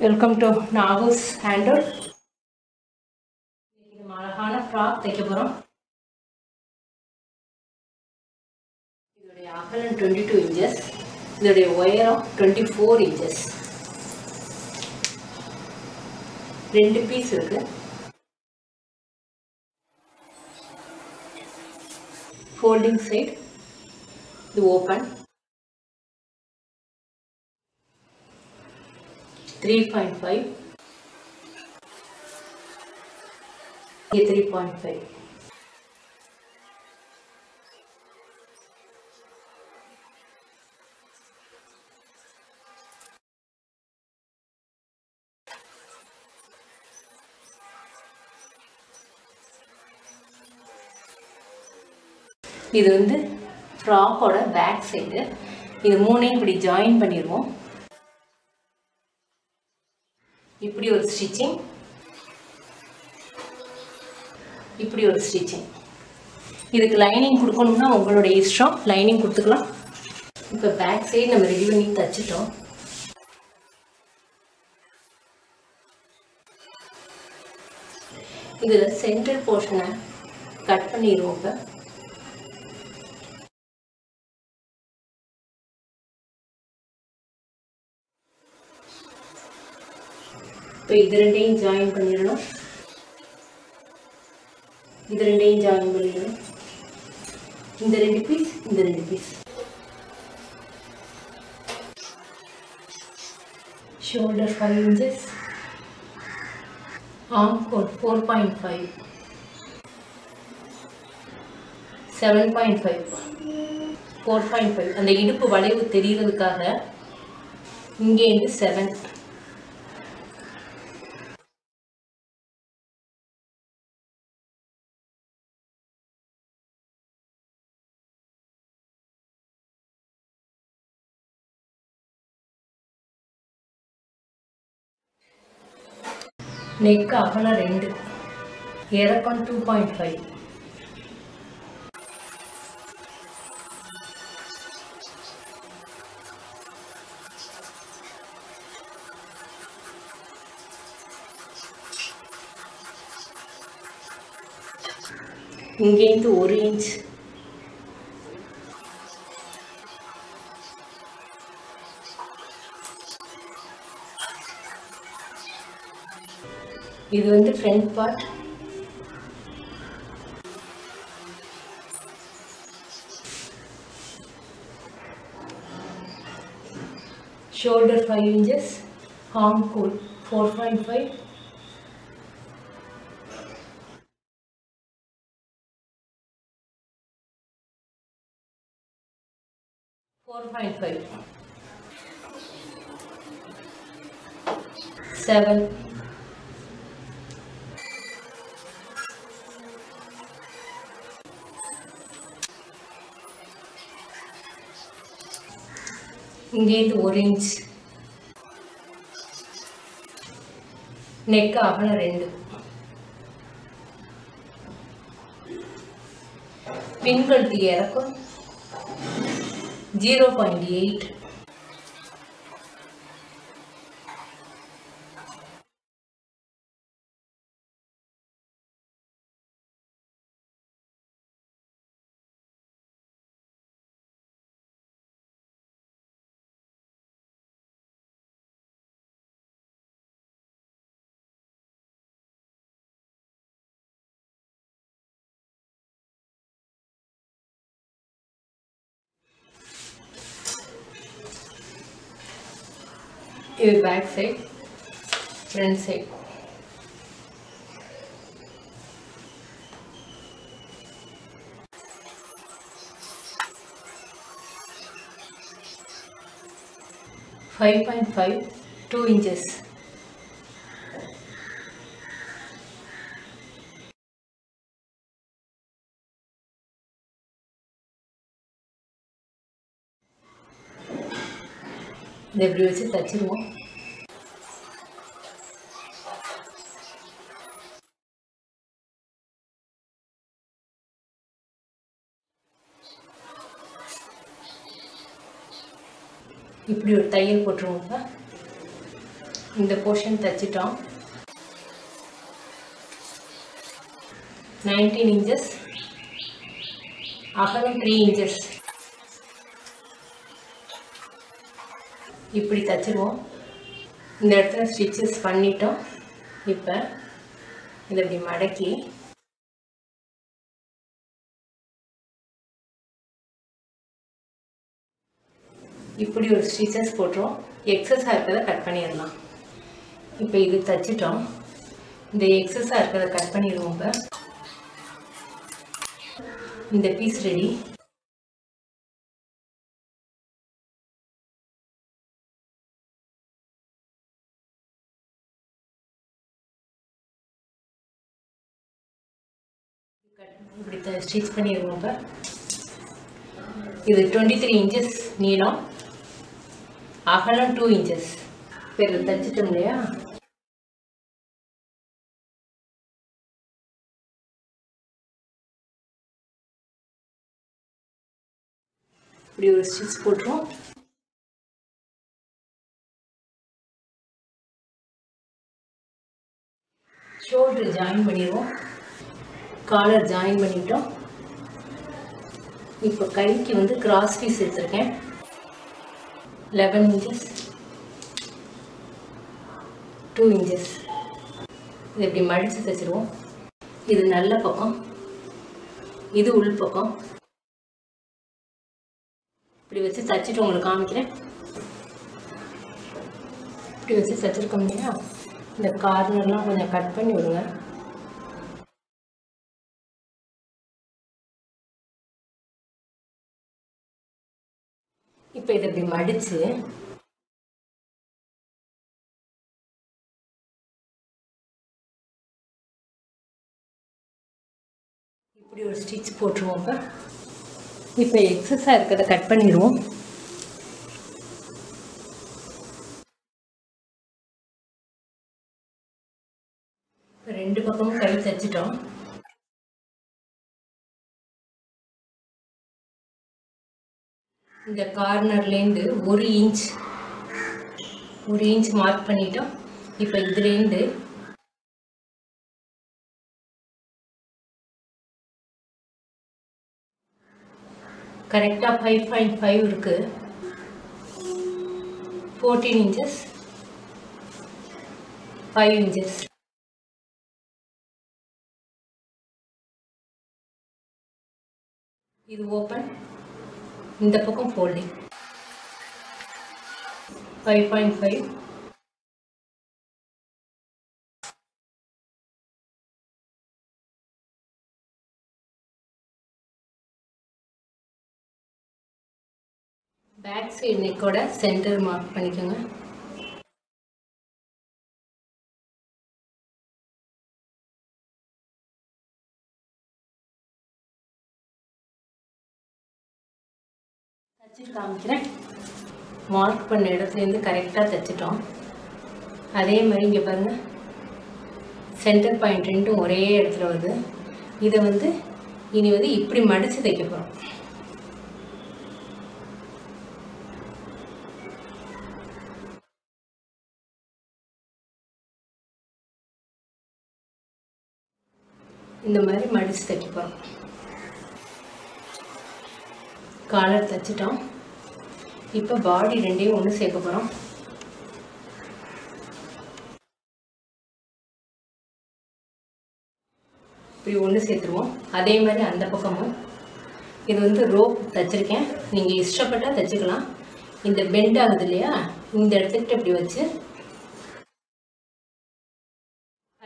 Welcome to Nagu'sHandwork. இது அழகான frock தைக்க போறோம். இதோட அகலம் 22 inches. இதோட உயரம் 24 inches. ரெண்டு பீஸ் இருக்கு. Folding side. இது open. 3.5 ये 3.5 இது வந்து ஃப்ராக்கோட பேக் சைடு இது மூணையும் இப்படி ஜாயின் பண்ணிடுவோம். இப்படி ஒரு ஸ்டிச்சிங் இப்படி ஒரு ஸ்டிச்சிங் இதுக்கு லைனிங் கொடுக்கணும்னா உங்களோட இஷ்டம் லைனிங் கொடுத்துக்கலாம். இப்போ பேக் சைடு நம்ம ரெடி பண்ணி தச்சிட்டோம். இதில் சென்டர் போர்ஷனை கட் பண்ணிடுவோம். இப்போ இது ரெண்டையும் ஜாயின் பண்ணிடணும். இது ரெண்டையும் ஜாயின் பண்ணிடணும். இந்த ரெண்டு பீஸ் இந்த ரெண்டு piece. Shoulder 5 inches, arm coat 4.5, 7.5, 4.5. அந்த இடுப்பு வளைவு தெரியறதுக்காக இங்கேருந்து 7. நெக் அகலம் 2, இறக்கம் 2.5. இங்கேருந்து 1 inch. இது வந்து front part. Shoulder 5 inches, arm coat 4.5, .5, 7. இங்கேருந்து 1 inch. நெக் அகலம் 2. பின்கழுத்து இறக்கம் 0.8. இது back side, front side. .5, 2 inches. இதை இப்படி வச்சு தச்சிருவோம். இப்படி ஒரு தையல் போட்டுருவோம். இந்த போர்ஷன் தச்சிட்டோம். 19 inches, அகலம் 3 inches. இப்படி தச்சிருவோம். இந்த இடத்துல ஸ்டிச்சஸ் பண்ணிட்டோம். இப்போ இதை இப்படி மடக்கி இப்படி ஒரு ஸ்டிச்சஸ் போட்டுரும். எக்ஸஸாக இருக்கிறத கட் பண்ணிடலாம். இப்போ இது தச்சிட்டோம். இந்த எக்ஸஸாக இருக்கிறத கட் பண்ணிடுவோம். இப்போ இந்த பீஸ் ரெடி. இப்படி ஸ்டிச் பண்ணிடுவோம். இப்போ இது 23 inches நீளம், அகலம் 2 inches. இப்போ இதை தச்சிட்டோம் இல்லையா? இப்படி ஒரு ஸ்டிச் போட்டுரும். ஷோல்டர் ஜாயின் பண்ணிடுவோம். காலர் ஜாயின் பண்ணிட்டோம். இப்போ கைக்கு வந்து கிராஸ் பீஸ் எடுத்திருக்கேன். 11 inches, 2 inches. இது இப்படி மடித்து தைச்சிருவோம். இது நல்ல பக்கம், இது உள் பக்கம். இப்படி வச்சு தைச்சிட்டு உங்களுக்கு காமிக்கிறேன். இப்படி வச்சு தைச்சிருக்கோம் இல்லையா? இந்த கார்னர்லாம் கொஞ்சம் கட் பண்ணி விடுங்க. இப்போ இதை இப்படி மடித்து இப்படி ஒரு ஸ்டிச் போட்டுருவோம். இப்போ எக்ஸஸாக இருக்கிறத கட் பண்ணிடுவோம். ரெண்டு பக்கமும் கை தைச்சிட்டோம். இந்த கார்னர்லேருந்து 1 inch மார்க் பண்ணிட்டோம். இப்போ இதுலேருந்து கரெக்டாக 5.5 இருக்கு. 14 inches, 5 inches. இது ஓப்பன், இந்த பக்கம் ஃபோல்டிங். 5.5. பேக் சைடு நெக்கோட சென்டர் மார்க் பண்ணிக்கோங்க. தச்சுட்டு காமிக்கிறேன். மார்க் பண்ண இடத்துலேருந்து கரெக்டாக தைச்சிட்டோம். அதே மாதிரி இங்கே பாருங்கள், சென்டர் பாயிண்ட் ரெண்டும் ஒரே இடத்துல வருது. இதை வந்து இனி வந்து இப்படி மடித்து தைக்க போகிறோம். இந்த மாதிரி மடித்து தைக்க போகிறோம். காலர் தைச்சிட்டோம். இப்போ பாடி ரெண்டையும் ஒன்று சேர்க்க போகிறோம். இப்படி ஒன்று சேர்த்துருவோம். அதே மாதிரி அந்த பக்கமும். இது வந்து ரோப் தைச்சிருக்கேன், நீங்கள் இஷ்டப்பட்டால் தைச்சிக்கலாம். இந்த பெண்ட் ஆகுது இல்லையா, இந்த இடத்துக்கிட்ட இப்படி வச்சு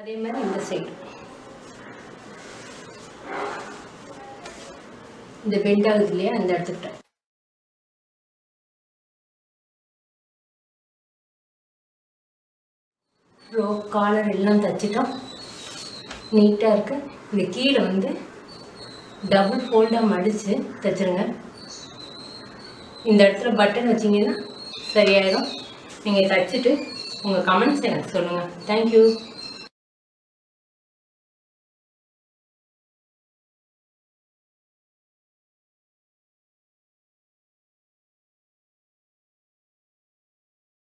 அதே மாதிரி இந்த சைடு இந்த பெண்ட் ஆகுது இல்லையா, அந்த இடத்துக்கிட்ட ரோப் காலர் எல்லாம் தைச்சிட்டோம். நீட்டாக இருக்குது. இந்த கீழே வந்து டபுள் ஃபோல்டாக மடித்து தைச்சிருங்க. இந்த இடத்துல பட்டன் வச்சிங்கன்னா சரியாயிடும். நீங்கள் தைச்சிட்டு உங்கள் கமெண்ட்ஸ் எனக்கு சொல்லுங்கள். தேங்க்யூ.